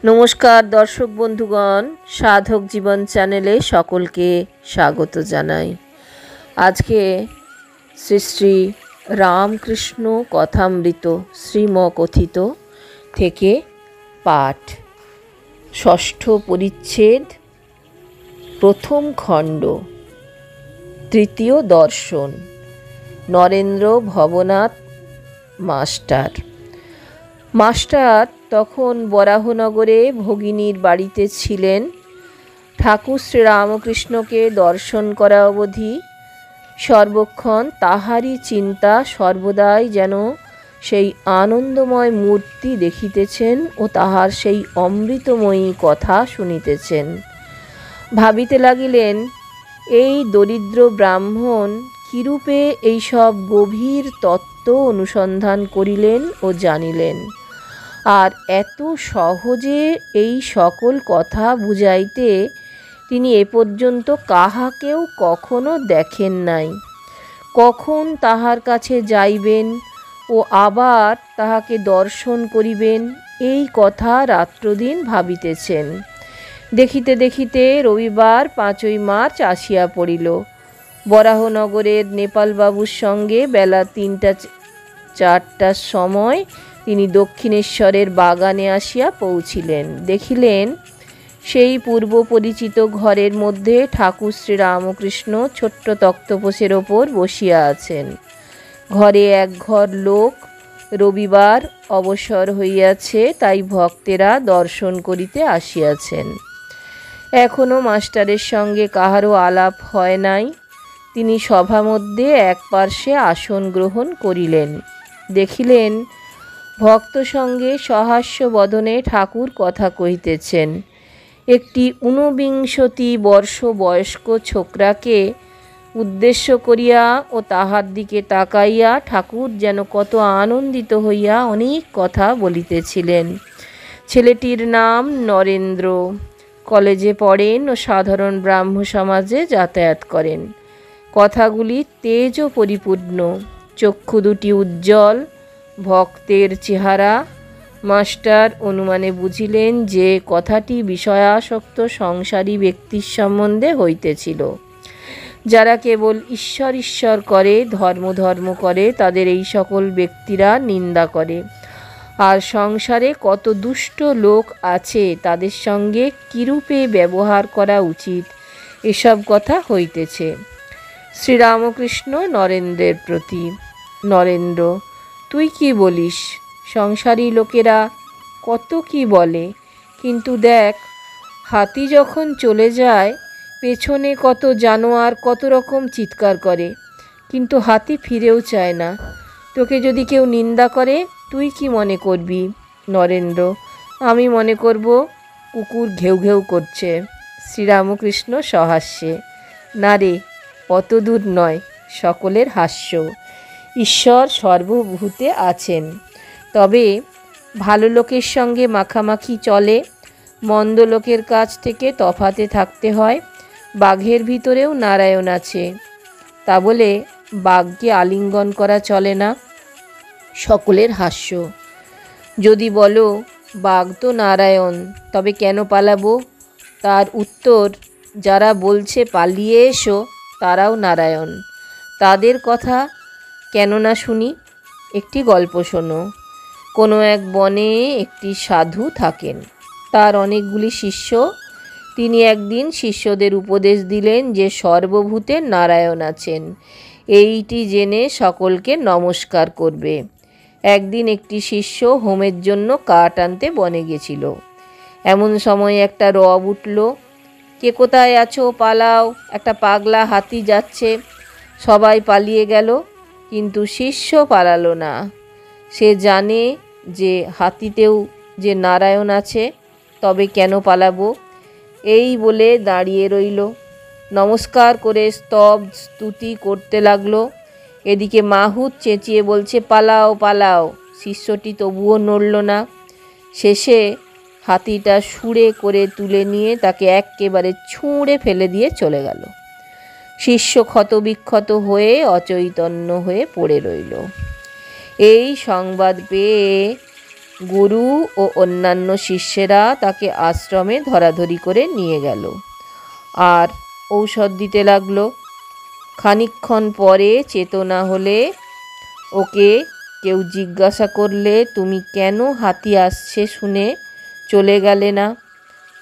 নমস্কার দর্শক বন্ধুগণ, সাধক জীবন চ্যানেলে সকলকে স্বাগত জানাই। আজকে শ্রী শ্রী রামকৃষ্ণ কথামৃত শ্রীমকথিত থেকে পাঠ, ষষ্ঠ পরিচ্ছেদ, প্রথম খণ্ড, তৃতীয় দর্শন। নরেন্দ্র ভবনাথ মাস্টার তখন বরাহনগরে ভগিনীর বাড়িতে ছিলেন। ঠাকুর শ্রীরামকৃষ্ণকে দর্শন করা অবধি সর্বক্ষণ তাহারই চিন্তা সর্বদাই যেন সেই আনন্দময় মূর্তি দেখিতেছেন ও তাহার সেই অমৃতময়ী কথা শুনিতেছেন। ভাবিতে লাগিলেন, এই দরিদ্র ব্রাহ্মণ কিরূপে এইসব গভীর তত্ত্ব অনুসন্ধান করিলেন ও জানিলেন, আর এত সহজে এই সকল কথা বুঝাইতে তিনি এ পর্যন্ত কাহাকেও কখনো দেখেন নাই। কখন তাহার কাছে যাইবেন ও আবার তাহাকে দর্শন করিবেন, এই কথা রাত্রদিন ভাবিতেছেন। দেখিতে দেখিতে রবিবার 5ই মার্চ আসিয়া পড়িল। বরাহনগরের নেপালবাবুর সঙ্গে বেলা 3টা-4টার সময় তিনি দক্ষিণেশ্বরের বাগানে আসিয়া পৌঁছিলেন। দেখিলেন, সেই পূর্ব পরিচিত ঘরের মধ্যে ঠাকুর শ্রীরামকৃষ্ণ ছোট্ট তক্তপোষের ওপর বসিয়া আছেন। ঘরে এক ঘর লোক। রবিবার অবসর হইয়াছে, তাই ভক্তেরা দর্শন করিতে আসিয়াছেন। এখনও মাস্টারের সঙ্গে কাহারও আলাপ হয় নাই। তিনি সভা মধ্যে এক পার্শ্বে আসন গ্রহণ করিলেন। দেখিলেন, ভক্ত সঙ্গে সহাস্য বদনে ঠাকুর কথা কহিতেছেন। একটি 49 বর্ষ বয়স্ক ছোকরাকে উদ্দেশ্য করিয়া ও তাহার দিকে তাকাইয়া ঠাকুর যেন কত আনন্দিত হইয়া অনেক কথা বলিতেছিলেন। ছেলেটির নাম নরেন্দ্র। কলেজে পড়েন ও সাধারণ ব্রাহ্ম সমাজে যাতায়াত করেন। কথাগুলি তেজ ও পরিপূর্ণ, চক্ষু দুটি উজ্জ্বল, ভক্তের চেহারা। মাস্টার অনুমানে বুঝিলেন যে কথাটি বিষয়াসক্ত সংসারী ব্যক্তির সম্বন্ধে হইতেছিল। যারা কেবল ঈশ্বর ঈশ্বর করে, ধর্ম ধর্ম করে, তাদের এই সকল ব্যক্তিরা নিন্দা করে। আর সংসারে কত দুষ্ট লোক আছে, তাদের সঙ্গে কিরূপে ব্যবহার করা উচিত, এসব কথা হইতেছে। শ্রীরামকৃষ্ণ নরেন্দ্রের প্রতি: নরেন্দ্র, তুই কি বলিস? সংসারী লোকেরা কত কি বলে, কিন্তু দেখ, হাতি যখন চলে যায়, পেছনে কত জানোয়ার কত রকম চিৎকার করে, কিন্তু হাতি ফিরেও চায় না। তোকে যদি কেউ নিন্দা করে, তুই কি মনে করবি? নরেন্দ্র: আমি মনে করব কুকুর ঘেউ ঘেউ করছে। শ্রীরামকৃষ্ণ সহাস্যে: না রে, অত দূর নয়। সকলের হাস্য। ঈশ্বর সর্বভূতে আছেন, তবে ভালো লোকের সঙ্গে মাখামাখি চলে, মন্দ লোকের কাছ থেকে তফাতে থাকতে হয়। বাঘের ভিতরেও নারায়ণ আছে, তা বলে বাঘকে আলিঙ্গন করা চলে না। সকলের হাস্য। যদি বলো বাঘ তো নারায়ণ, তবে কেন পালাবো? তার উত্তর, যারা বলছে পালিয়ে এসো, তারাও নারায়ণ। তাদের কথা কেন না শুনি? একটি গল্প শোনো। কোনো এক বনে একটি সাধু থাকেন। তার অনেকগুলি শিষ্য। তিনি একদিন শিষ্যদের উপদেশ দিলেন যে সর্বভূতে নারায়ণ আছেন, এইটি জেনে সকলকে নমস্কার করবে। একদিন একটি শিষ্য হোমের জন্য কাঠ আনতে বনে গেছিল। এমন সময় একটা রব উঠল: কে কোথায় আছো, পালাও, একটা পাগলা হাতি যাচ্ছে। সবাই পালিয়ে গেল, কিন্তু শিষ্য পালালো না। সে জানে যে হাতিতেও যে নারায়ণ আছে, তবে কেন পালাবো? এই বলে দাঁড়িয়ে রইল। নমস্কার করে স্তব স্তুতি করতে লাগলো। এদিকে মাহুত চেঁচিয়ে বলছে, পালাও পালাও। শিষ্যটি তবুও নড়ল না। শেষে হাতিটা সুরে করে তুলে নিয়ে তাকে একেবারে ছুঁড়ে ফেলে দিয়ে চলে গেল। শিষ্য ক্ষতবিক্ষত হয়ে অচৈতন্য হয়ে পড়ে রইল। এই সংবাদ পেয়ে গুরু ও অন্যান্য শিষ্যেরা তাকে আশ্রমে ধরাধরি করে নিয়ে গেল আর ঔষধ দিতে লাগলো। খানিকক্ষণ পরে চেতনা হলে ওকে কেউ জিজ্ঞাসা করলে, তুমি কেন হাতি আসছে শুনে চলে গেলে না?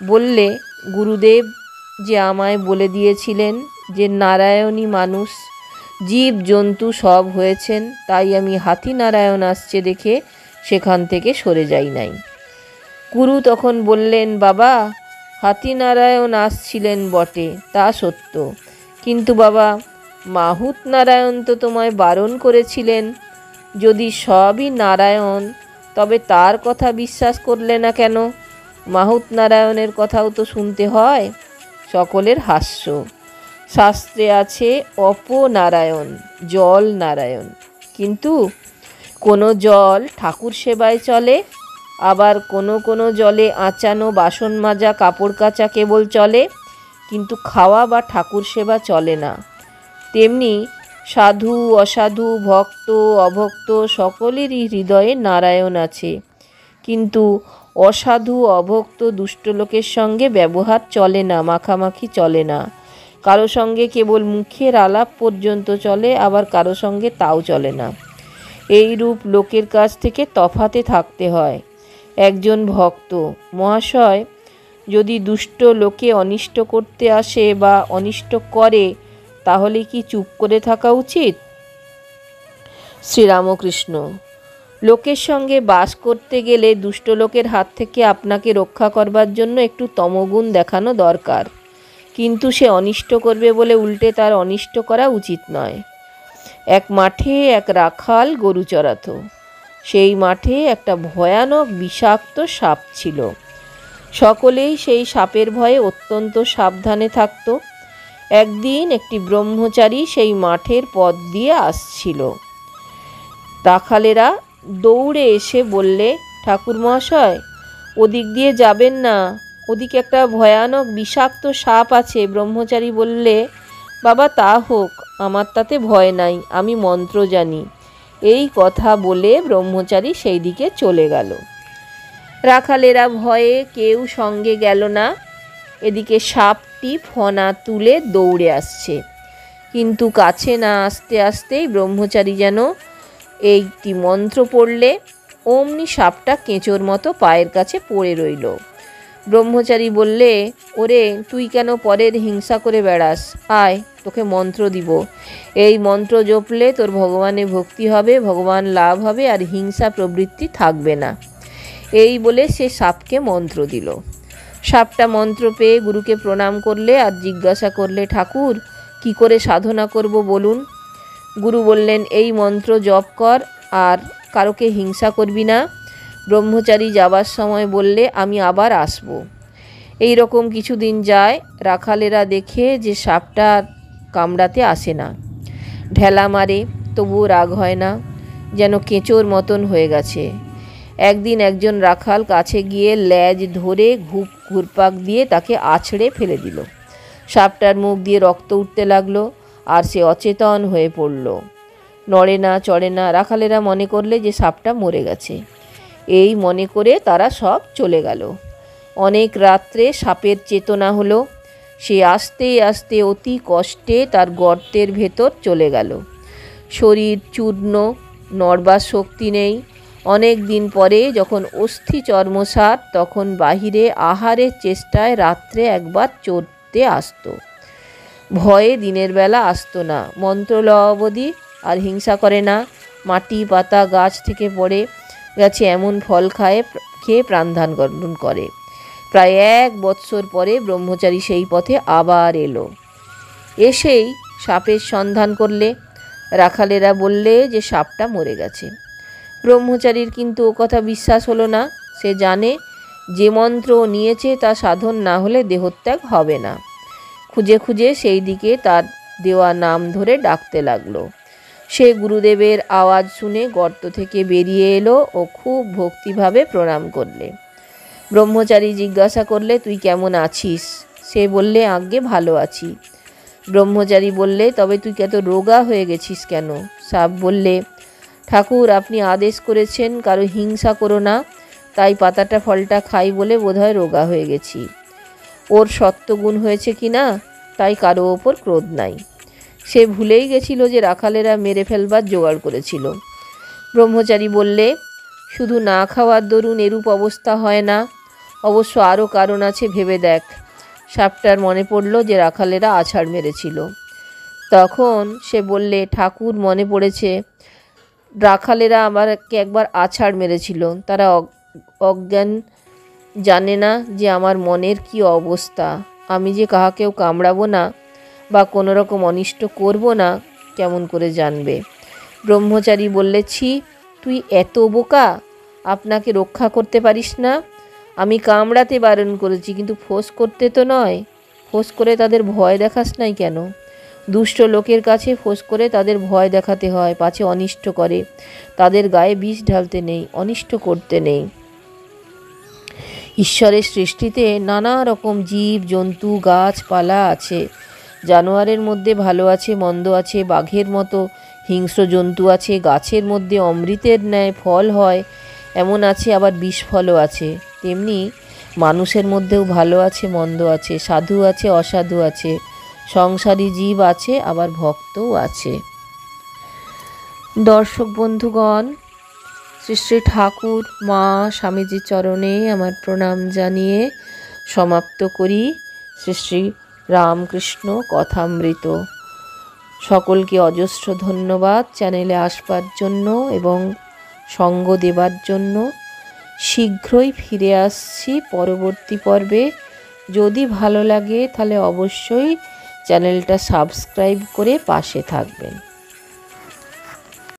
বললে, গুরুদেব যে আমায় বলে দিয়েছিলেন যে নারায়ণী মানুষ, জীব জন্তু সব হয়েছেন, তাই আমি হাতি নারায়ণ আসছে দেখে সেখান থেকে সরে যাই নাই। গুরু তখন বললেন, বাবা, হাতি নারায়ণ আসছিলেন বটে, তা সত্য, কিন্তু বাবা মাহুত নারায়ণ তো তোমায় বারণ করেছিলেন। যদি সবই নারায়ণ তবে তার কথা বিশ্বাস করলে না কেন? মাহুত নারায়ণের কথাও তো শুনতে হয়। সকলের হাস্য। শাস্ত্রে আছে অপনারায়ণ, জল নারায়ণ, কিন্তু কোনো জল ঠাকুর সেবায় চলে, আবার কোনো কোনো জলে আঁচানো বাসন মাজা কাপড় কাচা কেবল চলে, কিন্তু খাওয়া বা ঠাকুর সেবা চলে না। তেমনি সাধু অসাধু ভক্ত অভক্ত সকলেরই হৃদয়ে নারায়ণ আছে, কিন্তু অসাধু অভক্ত দুষ্ট লোকের সঙ্গে ব্যবহার চলে না, মাখামাখি চলে না। কারো সঙ্গে কেবল মুখের আলাপ পর্যন্ত চলে, আবার কারো সঙ্গে তাও চলে না। এই রূপ লোকের কাছ থেকে তফাতে থাকতে হয়। একজন ভক্ত মহাশয় যদি দুষ্ট লোকে অনিষ্ট করতে আসে বা অনিষ্ট করে, তাহলে কি চুপ করে থাকা উচিত? শ্রীরামকৃষ্ণ, লোকের সঙ্গে বাস করতে গেলে দুষ্ট লোকের হাত থেকে আপনাকে রক্ষা করবার জন্য একটু তমগুণ দেখানো দরকার, কিন্তু সে অনিষ্ট করবে বলে উল্টে তার অনিষ্ট করা উচিত নয়। এক মাঠে এক রাখাল গরু চড়াত। সেই মাঠে একটা ভয়ানক বিষাক্ত সাপ ছিল। সকলেই সেই সাপের ভয়ে অত্যন্ত সাবধানে থাকত। একদিন একটি ব্রহ্মচারী সেই মাঠের পথ দিয়ে আসছিল। রাখালেরা দৌড়ে এসে বললে, ঠাকুর মহাশয়, ওদিক দিয়ে যাবেন না, ওদিকে একটা ভয়ানক বিষাক্ত সাপ আছে। ব্রহ্মচারী বললে, বাবা তা হোক, আমার তাতে ভয় নাই, আমি মন্ত্র জানি। এই কথা বলে ব্রহ্মচারী সেই দিকে চলে গেল। রাখালেরা ভয়ে কেউ সঙ্গে গেল না। এদিকে সাপটি ফনা তুলে দৌড়ে আসছে, কিন্তু কাছে না আসতে আসতেই ব্রহ্মচারী যেন এইটি মন্ত্র পড়লে অমনি সাপটা কেঁচোর মতো পায়ের কাছে পড়ে রইল। ব্রহ্মচারী বললে, ওরে তুই কেন পরের হিংসা করে বেড়াস? আয়, তোকে মন্ত্র দিব। এই মন্ত্র জপলে তোর ভগবানে ভক্তি হবে, ভগবান লাভ হবে, আর হিংসা প্রবৃত্তি থাকবে না। এই বলে সে সাপকে মন্ত্র দিল। সাপটা মন্ত্র পেয়ে গুরুকে প্রণাম করলে আর জিজ্ঞাসা করলে, ঠাকুর কি করে সাধনা করব বলুন? গুরু বললেন, এই মন্ত্র জপ কর আর কারোকে হিংসা করবি না। ব্রহ্মচারী যাবার সময় বললে, আমি আবার আসব। এই রকম কিছুদিন যায়। রাখালেরা দেখে যে সাপটা কামড়াতে আসে না, ঢেলা মারে, তবুও রাগ হয় না, যেন কেঁচোর মতন হয়ে গেছে। একদিন একজন রাখাল কাছে গিয়ে ল্যাজ ধরে ঘুরপাক দিয়ে তাকে আছড়ে ফেলে দিল। সাপটার মুখ দিয়ে রক্ত উঠতে লাগলো আর সে অচেতন হয়ে পড়ল, নড়ে না চড়ে না। রাখালেরা মনে করলে যে সাপটা মরে গেছে। এই মনে করে তারা সব চলে গেল। অনেক রাত্রে সাপের চেতনা হলো। সে আস্তে আস্তে অতি কষ্টে তার গর্তের ভেতর চলে গেল। শরীর চূর্ণ, নড়বার শক্তি নেই। অনেক দিন পরে যখন অস্থি চর্মসার, তখন বাহিরে আহারের চেষ্টায় রাত্রে একবার চড়তে আসতো। ভয়ে দিনের বেলা আসতো না। মন্ত্র লওয়া অবধি আর হিংসা করে না। মাটি পাতা গাছ থেকে পড়ে গেছে এমন ফল খেয়ে প্রাণদান করে। প্রায় 1 বৎসর পরে ব্রহ্মচারী সেই পথে আবার এলো। এসেই সাপের সন্ধান করলে। রাখালেরা বললে যে সাপটা মরে গেছে। ব্রহ্মচারীর কিন্তু ও কথা বিশ্বাস হলো না। সে জানে যে মন্ত্র নিয়েছে তা সাধন না হলে দেহত্যাগ হবে না। খুঁজে খুঁজে সেই দিকে তার দেওয়া নাম ধরে ডাকতে লাগলো। সে গুরুদেবের আওয়াজ শুনে গর্ত থেকে বেরিয়ে এলো ও খুব ভক্তিভাবে প্রণাম করলে। ব্রহ্মচারী জিজ্ঞাসা করলে, তুই কেমন আছিস? সে বললে, আজ্ঞে ভালো আছি। ব্রহ্মচারী বললে, তবে তুই কত রোগা হয়ে গেছিস কেন? সাপ বললে, ঠাকুর আপনি আদেশ করেছেন কারো হিংসা করো না, তাই পাতাটা ফলটা খাই বলে বোধহয় রোগা হয়ে গেছি। ওর সত্ত্বগুণ হয়েছে কি না তাই কারো ওপর ক্রোধ নাই। সে ভুলেই গেছিল যে রাখালেরা মেরে ফেলবার জোগাড় করেছিল। ব্রহ্মচারী বললে, শুধু না খাওয়ার দরুন এরূপ অবস্থা হয় না, অবশ্য আরও কারণ আছে, ভেবে দেখ। সাপটার মনে পড়ল যে রাখালেরা আছাড় মেরেছিল। তখন সে বললে, ঠাকুর, মনে পড়েছে, রাখালেরা আমাকে একবার আছাড় মেরেছিল। তারা অজ্ঞান, জানে না যে আমার মনের কি অবস্থা। আমি যে কাহাকেও কামড়াবো না বা কোনো রকম অনিষ্ট করব না কেমন করে জানবে? ব্রহ্মচারী বললে, ছি, তুই এত বোকা, আপনাকে রক্ষা করতে পারিস না? আমি কামড়াতে বারণ করেছি, কিন্তু ফোঁস করতে তো নয়। ফোঁস করে তাদের ভয় দেখাস নাই কেন? দুষ্ট লোকের কাছে ফোঁস করে তাদের ভয় দেখাতে হয়, পাছে অনিষ্ট করে। তাদের গায়ে বিষ ঢালতে নেই, অনিষ্ট করতে নেই। ঈশ্বরের সৃষ্টিতে নানা রকম জীব জন্তু গাছপালা আছে। জানোয়ারের মধ্যে ভালো আছে, মন্দ আছে। বাঘের মতো হিংস্র জন্তু আছে। গাছের মধ্যে অমৃতের ন্যায় ফল হয় এমন আছে, আবার বিষ ফলও আছে। তেমনি মানুষের মধ্যেও ভালো আছে, মন্দ আছে, সাধু আছে, অসাধু আছে, সংসারী জীব আছে, আবার ভক্তও আছে। দর্শক বন্ধুগণ, শ্রী শ্রী ঠাকুর মা স্বামীজির চরণে আমার প্রণাম জানিয়ে সমাপ্ত করি শ্রী শ্রী রামকৃষ্ণ কথামৃত। সকলকে অজস্র ধন্যবাদ চ্যানেলে আসবার জন্য এবং সঙ্গ দেবার জন্য। শীঘ্রই ফিরে আসছি পরবর্তী পর্বে। যদি ভালো লাগে তাহলে অবশ্যই চ্যানেলটা সাবস্ক্রাইব করে পাশে থাকবেন।